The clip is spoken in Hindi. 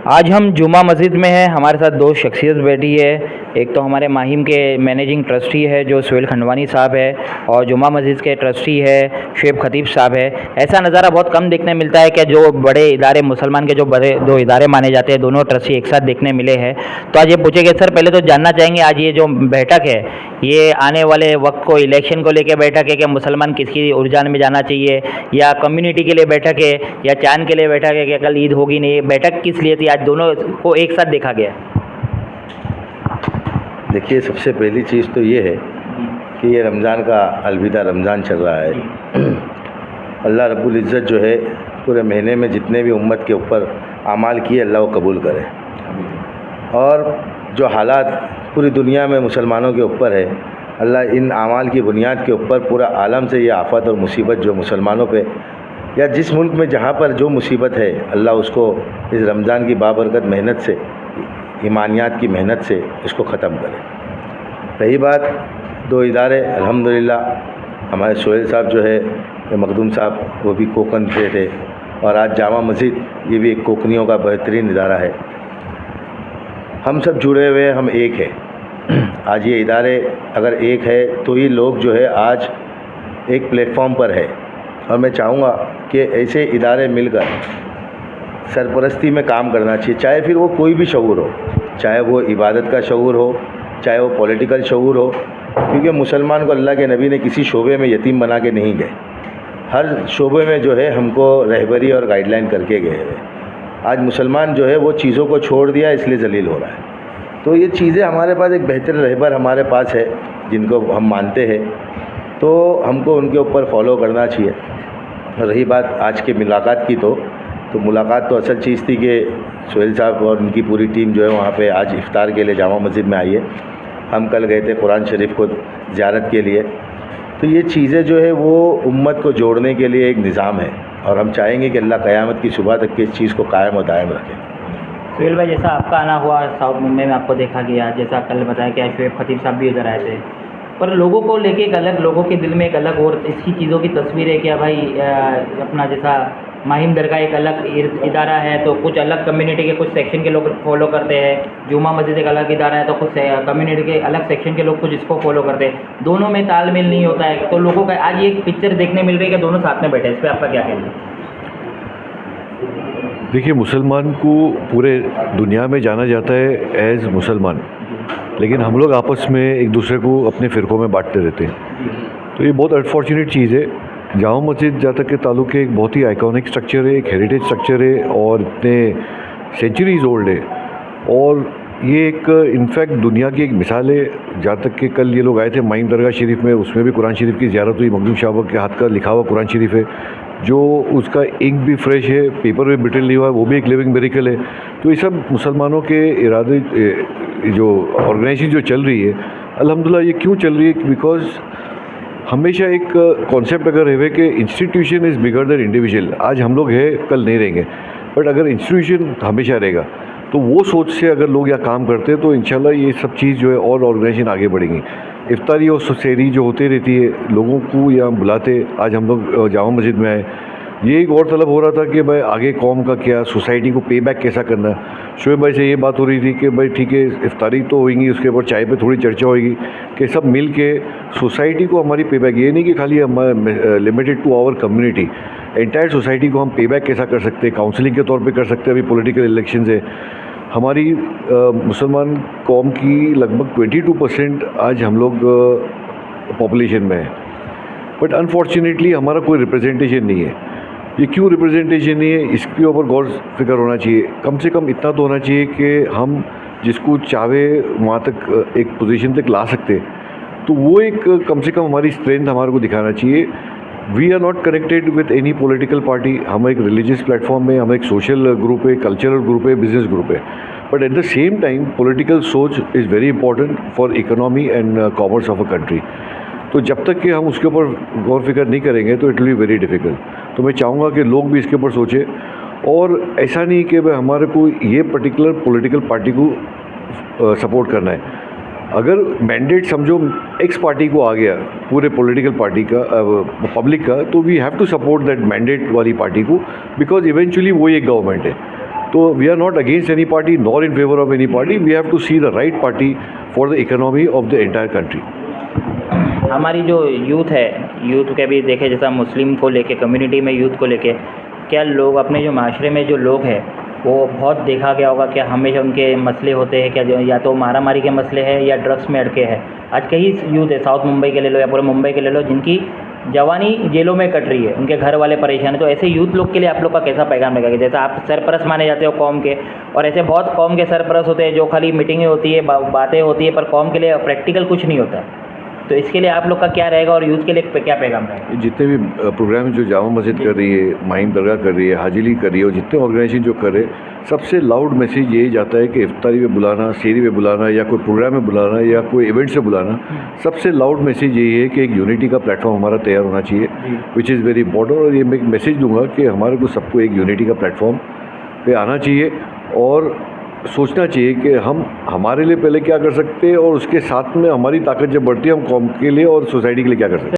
आज हम जुमा मस्जिद में हैं। हमारे साथ दो शख्सियत बैठी है। एक तो हमारे माहिम के मैनेजिंग ट्रस्टी है जो सुहेल खंडवानी साहब है, और जुमा मस्जिद के ट्रस्टी है शुएब खतीब साहब है। ऐसा नज़ारा बहुत कम देखने मिलता है कि जो बड़े इदारे, मुसलमान के जो बड़े दो इदारे माने जाते हैं, दोनों ट्रस्टी एक साथ देखने मिले हैं। तो आज ये पूछेंगे सर, पहले तो जानना चाहेंगे आज ये जो बैठक है, ये आने वाले वक्त को, इलेक्शन को लेकर बैठक है कि मुसलमान किसकी उर्जान में जाना चाहिए, या कम्युनिटी के लिए बैठक है, या चांद के लिए बैठक है कि कल ईद होगी नहीं, बैठक किस लिए थी? आज दोनों को एक साथ देखा गया। देखिए, सबसे पहली चीज़ तो ये है कि ये रमज़ान का अलविदा रमज़ान चल रहा है। अल्लाह रब्बुल इज़्ज़त जो है पूरे महीने में जितने भी उम्मत के ऊपर आमाल किए, अल्लाह वो कबूल करे। और जो हालात पूरी दुनिया में मुसलमानों के ऊपर है, अल्लाह इन आमाल की बुनियाद के ऊपर पूरा आलम से ये आफत और मुसीबत जो मुसलमानों पे या जिस मुल्क में जहाँ पर जो मुसीबत है, अल्लाह उसको इस रमज़ान की बाबरकत मेहनत से, ईमानियात की मेहनत से इसको ख़त्म करे। रही बात दो इदारे, अल्हम्दुलिल्लाह हमारे सुहेल साहब जो है, मखदूम साहब, वो भी कोकन से थे, और आज जामा मस्जिद, ये भी एक कोकनियों का बेहतरीन इदारा है। हम सब जुड़े हुए, हम एक हैं। आज ये इदारे अगर एक है तो ये लोग जो है आज एक प्लेटफॉर्म पर है, और मैं चाहूँगा कि ऐसे इदारे मिलकर सरपरस्ती में काम करना चाहिए, चाहे फिर वो कोई भी शऊर हो, चाहे वो इबादत का शऊर हो, चाहे वो पॉलिटिकल शऊर हो, क्योंकि मुसलमान को अल्लाह के नबी ने किसी शोबे में यतीम बना के नहीं गए। हर शोबे में जो है हमको रहबरी और गाइडलाइन करके गए हुए। आज मुसलमान जो है वो चीज़ों को छोड़ दिया, इसलिए जलील हो रहा है। तो ये चीज़ें हमारे पास, एक बेहतर रहबर हमारे पास है जिनको हम मानते हैं, तो हमको उनके ऊपर फॉलो करना चाहिए। रही बात आज के मुलाकात की, तो मुलाकात तो असल चीज़ थी कि सुहेल साहब और उनकी पूरी टीम जो है वहाँ पे आज इफ्तार के लिए जामा मस्जिद में आई है। हम कल गए थे कुरान शरीफ को ज़ियारत के लिए। तो ये चीज़ें जो है वो उम्मत को जोड़ने के लिए एक निज़ाम है, और हम चाहेंगे कि अल्लाह क़यामत की सुबह तक की इस चीज़ को कायम और दायम रखे। सुहेल भाई, जैसा आपका आना हुआ साउथ मुंबई में, आपको देखा गया, जैसा कल बताया कि शुएब खतीब साहब भी उधर आए थे, पर लोगों को लेके एक अलग, लोगों के दिल में एक अलग और इसकी चीज़ों की तस्वीर है कि भाई अपना जैसा माहिम दरगाह एक अलग इदारा है, तो कुछ अलग कम्युनिटी के कुछ सेक्शन के लोग फॉलो करते हैं। जुमा मस्जिद एक अलग इदारा है, तो कुछ कम्युनिटी के अलग सेक्शन के लोग कुछ इसको फॉलो करते हैं। दोनों में तालमेल नहीं होता है, तो लोगों का आज ये पिक्चर देखने मिल रही है कि दोनों साथ में बैठे हैं। इस पर आपका क्या कहना है? देखिए, मुसलमान को पूरे दुनिया में जाना जाता है एज़ मुसलमान, लेकिन हम लोग आपस में एक दूसरे को अपने फ़िरक़ों में बांटते रहते हैं। तो ये बहुत अनफॉर्चुनेट चीज़ है। जामा मस्जिद जहाँ तक के ताल्लुक है, एक बहुत ही आइकॉनिक स्ट्रक्चर है, एक हेरिटेज स्ट्रक्चर है, और इतने सेंचुरीज़ ओल्ड है, और ये एक इनफैक्ट दुनिया की एक मिसाल है। जहाँ तक कि कल ये लोग आए थे माहिम दरगाह शरीफ में, उसमें भी कुरान शरीफ की ज़ियारत हुई। मखदूम साहब के हाथ का लिखा हुआ कुरान शरीफ है, जो उसका इंक भी फ्रेश है, पेपर भी ब्रिटल नहीं हुआ, वो भी एक लिविंग मिरेकल है। तो ये सब मुसलमानों के इरादे, जो ऑर्गेनाइजेशन जो चल रही है, अल्हम्दुलिल्लाह ये क्यों चल रही है? बिकॉज हमेशा एक कॉन्सेप्ट अगर है कि institution is bigger than individual. आज हम लोग हैं, कल नहीं रहेंगे, बट अगर इंस्टीट्यूशन हमेशा रहेगा, तो वो सोच से अगर लोग यहाँ काम करते हैं तो इंशाल्लाह ये सब चीज़ जो है और ऑर्गेनाइजेशन आगे बढ़ेंगी। इफ्तारी और सहरी जो होती रहती है, लोगों को यहाँ बुलाते। आज हम लोग जामा मस्जिद में आए, ये एक और तलब हो रहा था कि भाई आगे कौम का क्या, सोसाइटी को पे बैक कैसा करना है। शुएब भाई से ये बात हो रही थी कि भाई ठीक है, इफ्तारी तो होगी, उसके ऊपर चाय पे थोड़ी चर्चा होगी कि सब मिल के सोसाइटी को हमारी पे बैक, ये नहीं कि खाली हमारे limited to our community, entire society को हम पे बैक कैसा कर सकते हैं, काउंसलिंग के तौर पे कर सकते हैं। अभी पॉलिटिकल इलेक्शन है, हमारी मुसलमान कौम की लगभग 22% आज हम लोग पॉपुलेशन में है, बट अनफॉर्चुनेटली हमारा कोई रिप्रेजेंटेशन नहीं है। ये क्यों रिप्रेजेंटेशन नहीं है, इसके ऊपर गौर फिक्र होना चाहिए। कम से कम इतना तो होना चाहिए कि हम जिसको चाहे वहाँ तक एक पोजीशन तक ला सकते, तो वो एक कम से कम हमारी स्ट्रेंथ हमारे को दिखाना चाहिए। We are not connected with any political party. हम एक रिलीजियस प्लेटफॉर्म में, हम एक सोशल ग्रुप है, कल्चरल ग्रुप है, बिजनेस ग्रुप है, but at the same time political सोच is very important for economy and commerce of a country. तो जब तक कि हम उसके ऊपर गौर फिक्र नहीं करेंगे तो it will be very difficult. तो मैं चाहूँगा कि लोग भी इसके ऊपर सोचें, और ऐसा नहीं कि भाई हमारे को ये पर्टिकुलर पॉलिटिकल पार्टी को सपोर्ट करना है। अगर मैंडेट समझो एक्स पार्टी को आ गया, पूरे पॉलिटिकल पार्टी का, पब्लिक का, तो we have to support that mandate वाली पार्टी को, बिकॉज इवेंचुअली वो एक गवर्नमेंट है। तो we are not against any party nor in favour of any party, we have to see the right party for the economy of the entire country. हमारी जो यूथ है, यूथ के भी देखे जैसा मुस्लिम को लेके, कम्युनिटी में यूथ को लेके, क्या लोग अपने जो माशरे में जो लोग हैं वो बहुत देखा गया होगा क्या हमेशा उनके मसले होते हैं क्या, जो या तो मारामारी के मसले हैं या ड्रग्स में अटके हैं। आज कई यूथ है, साउथ मुंबई के ले लो या पूरे मुंबई के ले लो, जिनकी जवानी जेलों में कट रही है, उनके घर वाले परेशान हैं। तो ऐसे यूथ लोग के लिए आप लोग का कैसा पैगाम रहेगा? जैसा आप सरपरस्त माने जाते हो कौम के, और ऐसे बहुत कौम के सरपरस्त होते हैं जो खाली मीटिंगें होती है, बातें होती है, पर कौम के लिए प्रैक्टिकल कुछ नहीं होता। तो इसके लिए आप लोग का क्या रहेगा और यूथ के लिए क्या पैगाम रहेगा? जितने भी प्रोग्राम जो जामा मस्जिद कर रही है, माहिम दरगाह कर रही है, हाजिली कर रही है, और जितने ऑर्गेनाइजेशन जो कर रहे हैं, सबसे लाउड मैसेज यही जाता है कि इफ्तारी में बुलाना, सेहरी में बुलाना, या कोई प्रोग्राम में बुलाना, या कोई इवेंट से बुलाना, सबसे लाउड मैसेज यही है कि एक यूनिटी का प्लेटफॉर्म हमारा तैयार होना चाहिए, विच इज़ वेरी इंपॉर्टेंट। और ये मैं एक मैसेज दूंगा कि हमारे को सबको एक यूनिटी का प्लेटफॉर्म पे आना चाहिए और सोचना चाहिए कि हम हमारे लिए पहले क्या कर सकते हैं, और उसके साथ में हमारी ताकत जब बढ़ती है हम कौम के लिए और सोसाइटी के लिए क्या कर सकते हैं।